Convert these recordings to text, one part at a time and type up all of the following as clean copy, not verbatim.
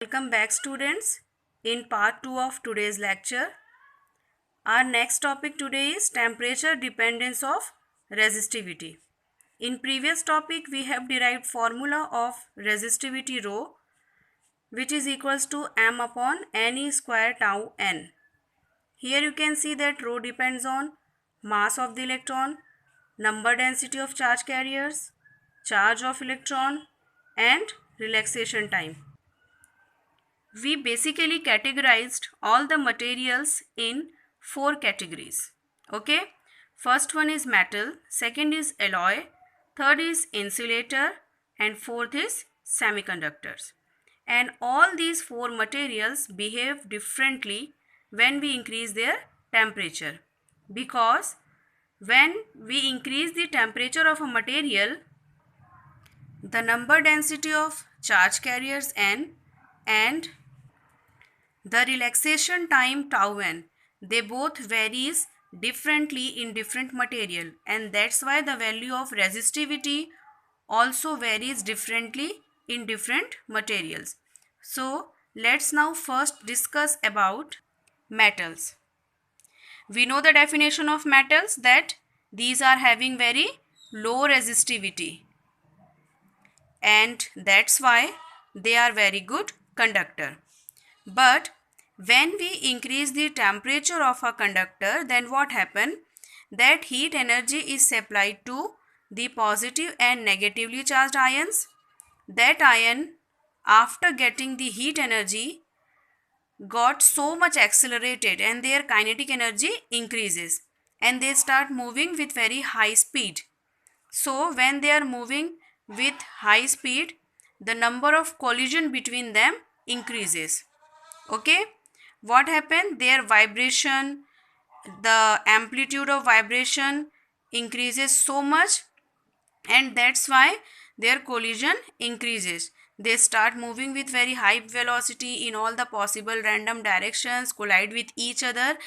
Welcome back students in part 2 of today's lecture. Our next topic today is temperature dependence of resistivity. In previous topic we have derived formula of resistivity rho which is equals to m upon n square tau n. Here you can see that rho depends on mass of the electron, number density of charge carriers, charge of electron and relaxation time. We basically categorized all the materials in 4 categories. Okay, first one is metal, second is alloy, third is insulator and fourth is semiconductors. And all these 4 materials behave differently when we increase their temperature, because when we increase the temperature of a material, the number density of charge carriers n and the relaxation time tau n, they both varies differently in different material, and that's why the value of resistivity also varies differently in different materials. So let's now first discuss about metals. We know the definition of metals, that these are having very low resistivity, and that's why they are very good conductor. But when we increase the temperature of a conductor, then what happens? That heat energy is supplied to the positive and negatively charged ions. That ion, after getting the heat energy, got so much accelerated and their kinetic energy increases and they start moving with very high speed. So when they are moving with high speed, the number of collision between them increases. Okay, what happened? Their vibration, the amplitude of vibration increases so much, and that's why their collision increases. They start moving with very high velocity in all the possible random directions, collide with each other,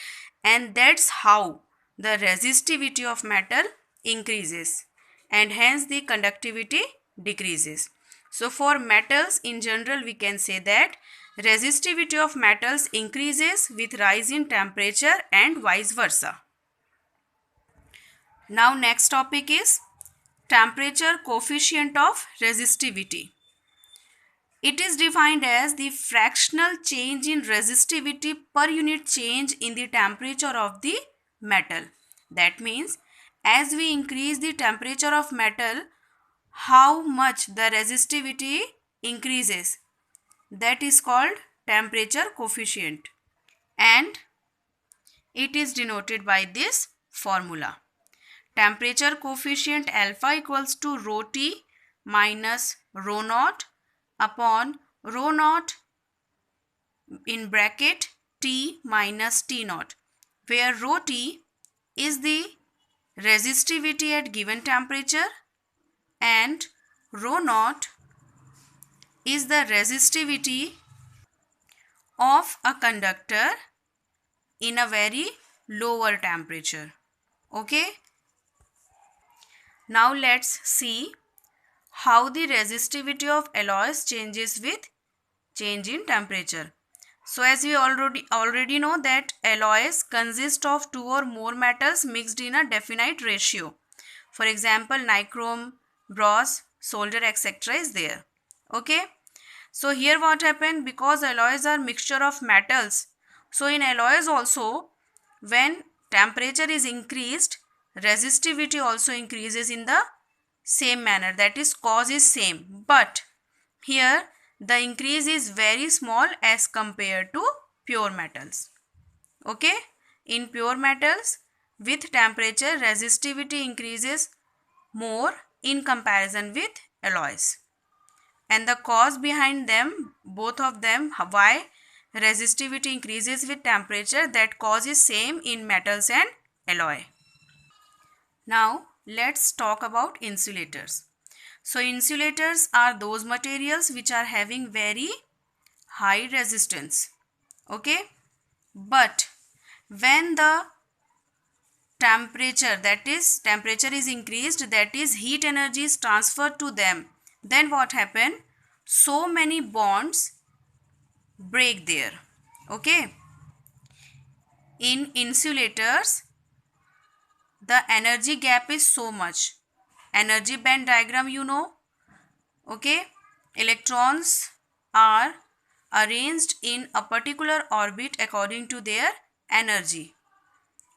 and that's how the resistivity of metal increases and hence the conductivity decreases. So for metals in general we can say that resistivity of metals increases with rise in temperature and vice versa. Now next topic is temperature coefficient of resistivity. It is defined as the fractional change in resistivity per unit change in the temperature of the metal. That means as we increase the temperature of metal, how much the resistivity increases. That is called temperature coefficient, and it is denoted by this formula. Temperature coefficient alpha equals to rho T minus rho naught upon rho naught in bracket T minus T naught, where rho T is the resistivity at given temperature and rho naught is the resistivity of a conductor in a very lower temperature. Okay, now let's see how the resistivity of alloys changes with change in temperature. So as we already know that alloys consist of 2 or more metals mixed in a definite ratio. For example, nichrome, bronze, solder, etc. is there. Okay. So here what happened, because alloys are mixture of metals. So in alloys also, when temperature is increased, resistivity also increases in the same manner, that is cause is same, but here the increase is very small as compared to pure metals. Okay, in pure metals with temperature resistivity increases more in comparison with alloys, and the cause behind them, both of them, why resistivity increases with temperature, that cause is same in metals and alloy. Now let's talk about insulators. So insulators are those materials which are having very high resistance. Okay, but when the temperature is increased, that is heat energy is transferred to them, then what happen? So many bonds break there. Okay. In insulators, the energy gap is so much. Energy band diagram you know. Okay. Electrons are arranged in a particular orbit according to their energy.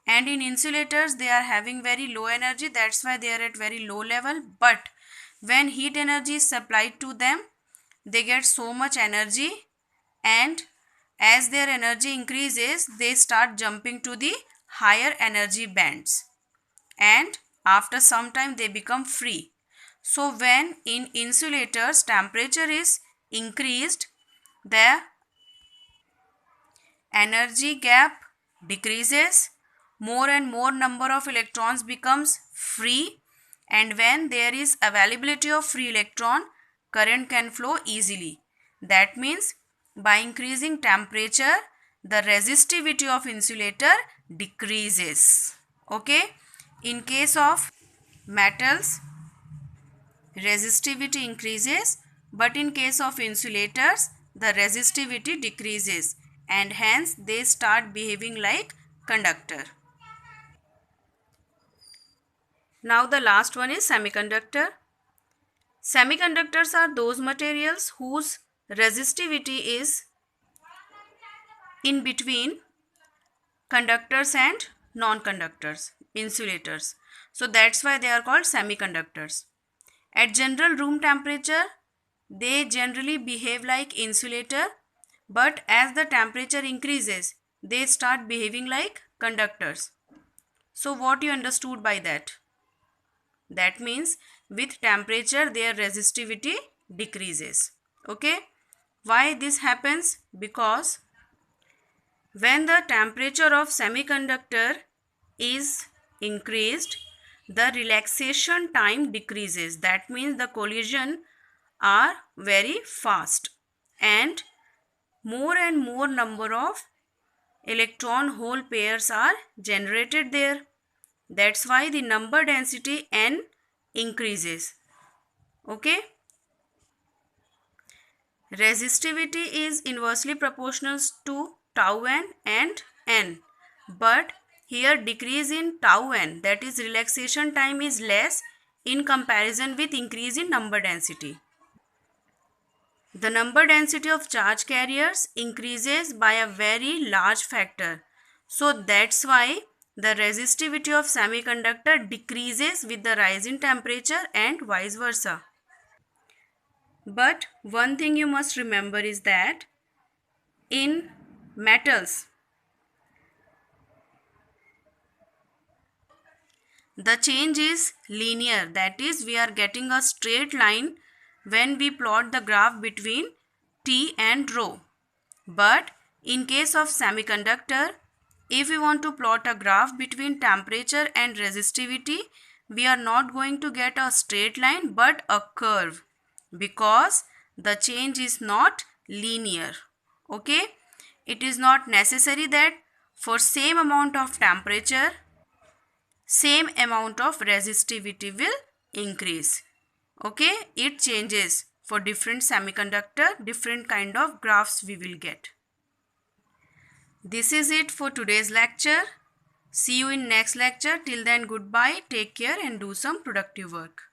And in insulators, they are having very low energy. That's why they are at very low level. But when heat energy is supplied to them, they get so much energy, and as their energy increases, they start jumping to the higher energy bands, and after some time they become free. So when in insulators temperature is increased, the energy gap decreases, more and more number of electrons becomes free, and when there is availability of free electron, current can flow easily. That means by increasing temperature, the resistivity of insulator decreases. Okay. In case of metals, resistivity increases, but in case of insulators, the resistivity decreases, and hence they start behaving like conductor. Now the last one is semiconductor. Semiconductors are those materials whose resistivity is in between conductors and non-conductors, insulators. So that's why they are called semiconductors. At general room temperature, they generally behave like insulator, but as the temperature increases, they start behaving like conductors. So what you understood by that? That means with temperature their resistivity decreases. Okay? Why this happens? Because when the temperature of semiconductor is increased, the relaxation time decreases. That means the collision are very fast, and more number of electron hole pairs are generated there. That's why the number density n increases. Okay. Resistivity is inversely proportional to tau n and n, but here decrease in tau n, that is relaxation time, is less in comparison with increase in number density. The number density of charge carriers increases by a very large factor. So that's why the resistivity of semiconductor decreases with the rise in temperature and vice versa. But one thing you must remember is that in metals, the change is linear. That is, we are getting a straight line when we plot the graph between T and rho. But in case of semiconductor, if we want to plot a graph between temperature and resistivity, we are not going to get a straight line but a curve, because the change is not linear. Okay? It is not necessary that for same amount of temperature, same amount of resistivity will increase. Okay? It changes for different semiconductor, different kind of graphs we will get. This is it for today's lecture. See you in next lecture. Till then, goodbye, take care and do some productive work.